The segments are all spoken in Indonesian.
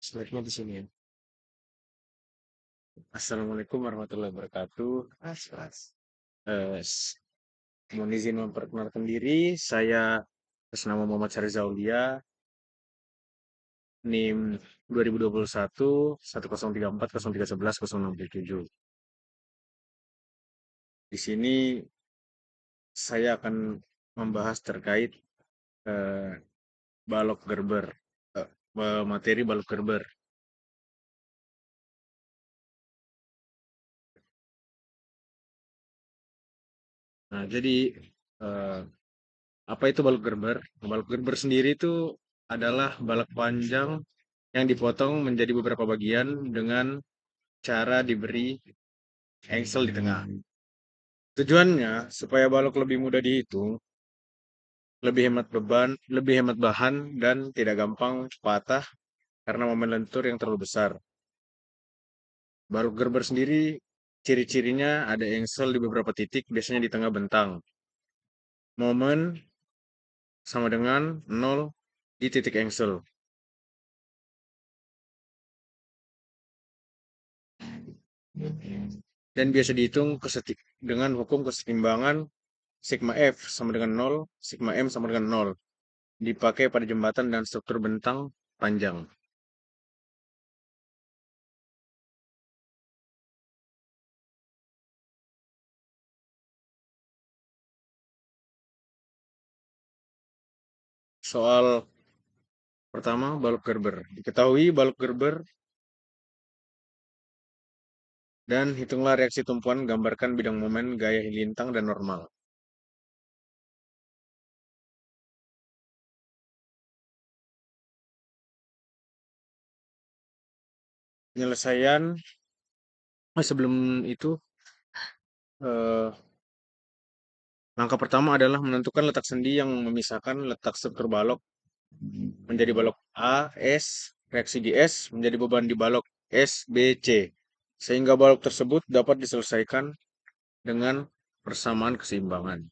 Slide-nya di sini ya. Assalamualaikum warahmatullahi wabarakatuh. Eh, s- Mohon izin memperkenalkan diri. Saya atas nama Muhammad Syahriza Aulia, NIM 2021 1034 0311 067. Di sini saya akan membahas terkait eh, balok Gerber, eh, materi balok Gerber. Nah, jadi eh, apa itu balok Gerber? Balok Gerber sendiri itu adalah balok panjang yang dipotong menjadi beberapa bagian dengan cara diberi engsel di tengah. Tujuannya supaya balok lebih mudah dihitung, lebih hemat beban, lebih hemat bahan, dan tidak gampang patah karena momen lentur yang terlalu besar. Balok Gerber sendiri ciri-cirinya ada engsel di beberapa titik, biasanya di tengah bentang. Momen sama dengan 0 di titik engsel. Dan biasa dihitung dengan hukum kesetimbangan sigma F sama dengan 0, sigma M sama dengan 0. Dipakai pada jembatan dan struktur bentang panjang. Soal pertama, balok Gerber. Diketahui balok Gerber dan hitunglah reaksi tumpuan gambarkan bidang momen gaya lintang dan normal. Penyelesaian, sebelum itu, eh, langkah pertama adalah menentukan letak sendi yang memisahkan letak struktur balok menjadi balok A, S, reaksi di S menjadi beban di balok S, B, C. Sehingga balok tersebut dapat diselesaikan dengan persamaan keseimbangan.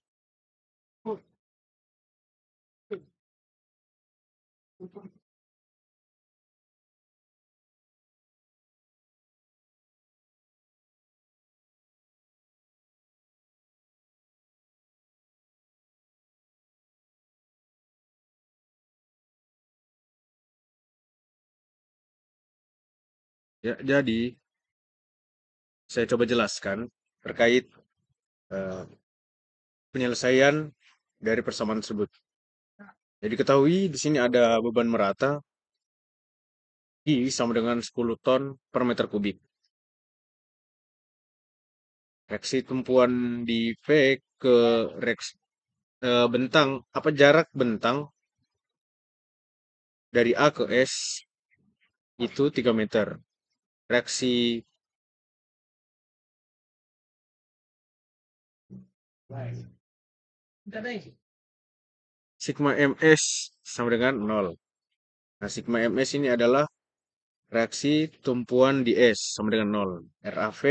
Ya, jadi, saya coba jelaskan terkait eh, penyelesaian dari persamaan tersebut. Jadi ketahui di sini ada beban merata I sama dengan 10 ton per meter kubik. Reaksi tumpuan di V ke reaksi bentang, apa jarak bentang dari A ke S itu 3 meter. Reaksi sigma ms sama dengan 0. Nah, sigma ms ini adalah reaksi tumpuan di S sama dengan 0. RAV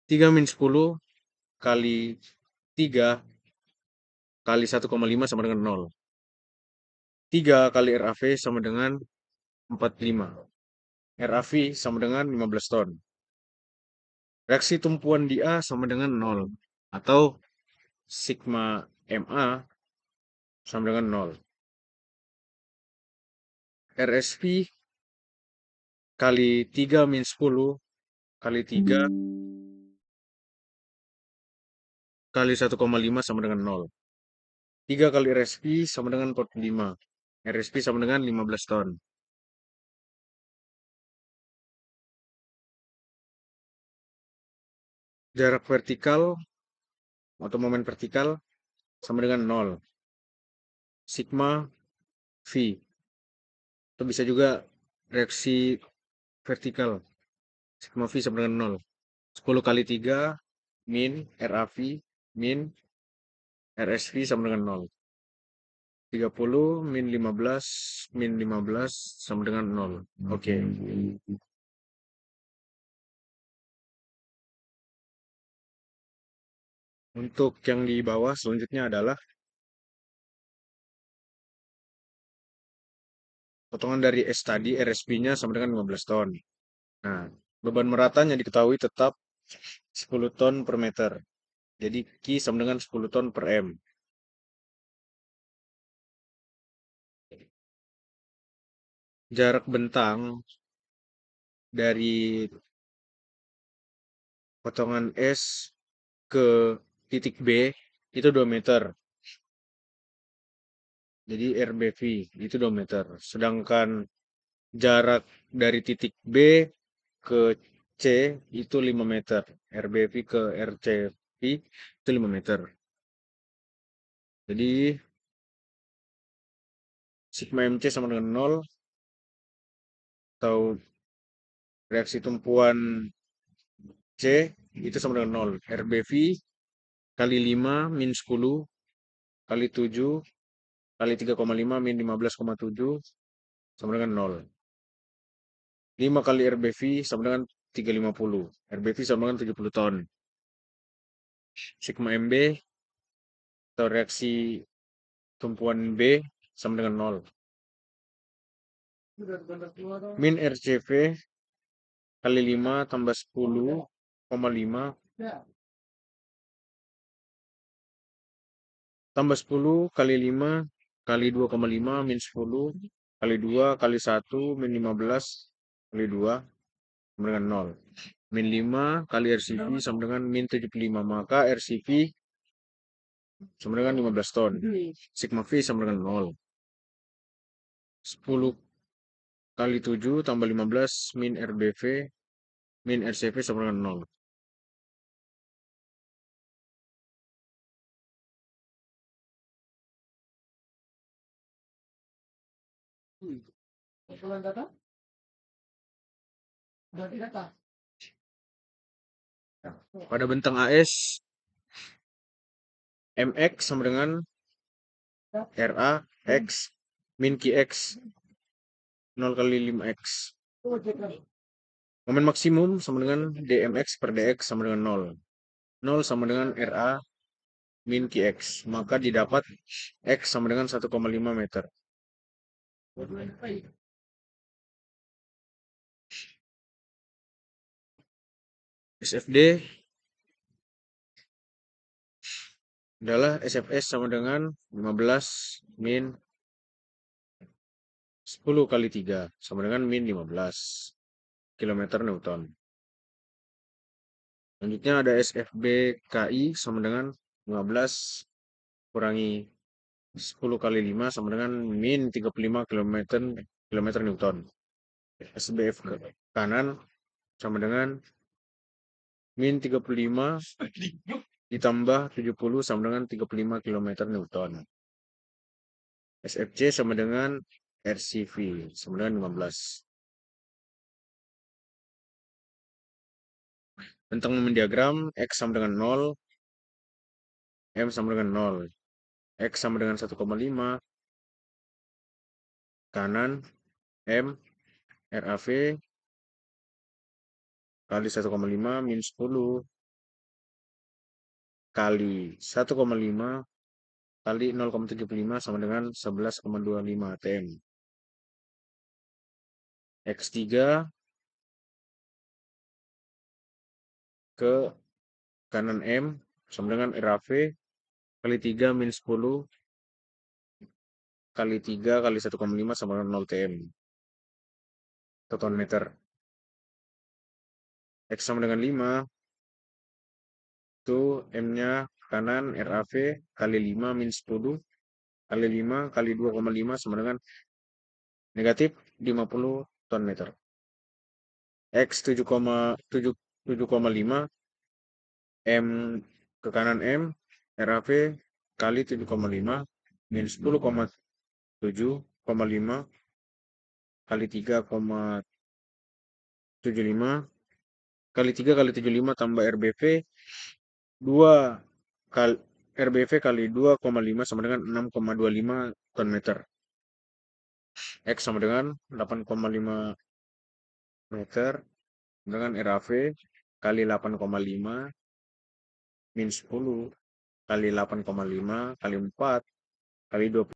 3-10 kali 3 kali 1,5 sama dengan 0. 3 kali RAV sama dengan 45. RAV sama dengan 15 ton. Reaksi tumpuan di A sama dengan 0. Atau sigma MA sama dengan 0. RSV kali 3-10 kali 3 kali 1,5 sama dengan 0. 3 kali RSV sama dengan 45. RSV sama dengan 15 ton. Jarak vertikal atau momen vertikal sama dengan 0. Sigma V. Atau bisa juga reaksi vertikal. Sigma V sama dengan 0. 10 kali 3 min RAV min RSV sama dengan 0. 30 min 15 min 15 sama dengan 0. Oke. Untuk yang di bawah selanjutnya adalah Potongan dari S tadi, RSP-nya sama dengan 15 ton. Nah, beban meratanya diketahui tetap 10 ton per meter. Jadi Q sama dengan 10 ton per M. Jarak bentang dari potongan S ke titik B itu 2 meter. Jadi RBV itu 2 meter. Sedangkan jarak dari titik B ke C itu 5 meter. RBV ke RCV itu 5 meter. Jadi sigma MC sama dengan 0 atau reaksi tumpuan C itu sama dengan 0. RBV kali 5 min 10 kali 7 kali 3,5 min 15,7 sama dengan 0. 5 kali RBV sama dengan 350. RBV sama dengan 70 ton. Sigma MB atau reaksi tumpuan B sama dengan 0. Min RCV kali 5 tambah 10,5 tambah 10 kali 5 kali 2,5 min 10 kali 2 kali 1 min 15 kali 2 sama dengan 0. Min 5 kali RCV sama dengan min 75. Maka RCV sama dengan 15 ton. Sigma V sama dengan 0. 10 kali 7 tambah 15 min RBV min RCV sama dengan 0. Pada bentang AS, MX sama dengan RA X min QX 0 kali 5X. Momen maksimum sama dengan DMX per DX sama dengan 0. 0 sama dengan RA min QX. Maka didapat X sama dengan 1,5 meter. SFD adalah SFS sama dengan 15 min 10 kali 3 sama dengan min 15 km Newton. Selanjutnya ada SFB KI sama dengan 15 kurangi 10 kali 5 sama dengan min 35 km Newton. SBF ke kanan sama dengan min 35 ditambah 70 sama dengan 35 km Newton. SFC sama dengan RCV sama dengan 15. Tentang momen diagram, X sama dengan 0, M sama dengan 0. X sama dengan 1,5, kanan, M, RAV, kali 1,5 min 10, kali 1,5, kali 0,75 sama dengan 11,25 TM. X3 ke kanan M sama dengan RAV kali 3 min 10 kali 3 kali 1,5 sama dengan 0 TM. Total meter. X sama dengan 5. Itu M-nya kanan RAV kali 5 min 10 kali 5 kali 2,5 sama dengan negatif 50 ton meter. X 7,5 M ke kanan M RAV kali 7,5 min 10,7,5 kali 3,75 kali 3 kali 75 tambah RBV 2 kali RBV kali 2,5 sama dengan 6,25 ton meter. X sama dengan 8,5 meter dengan RAV kali 8,5 min 10 kali 8,5 kali 4 kali 20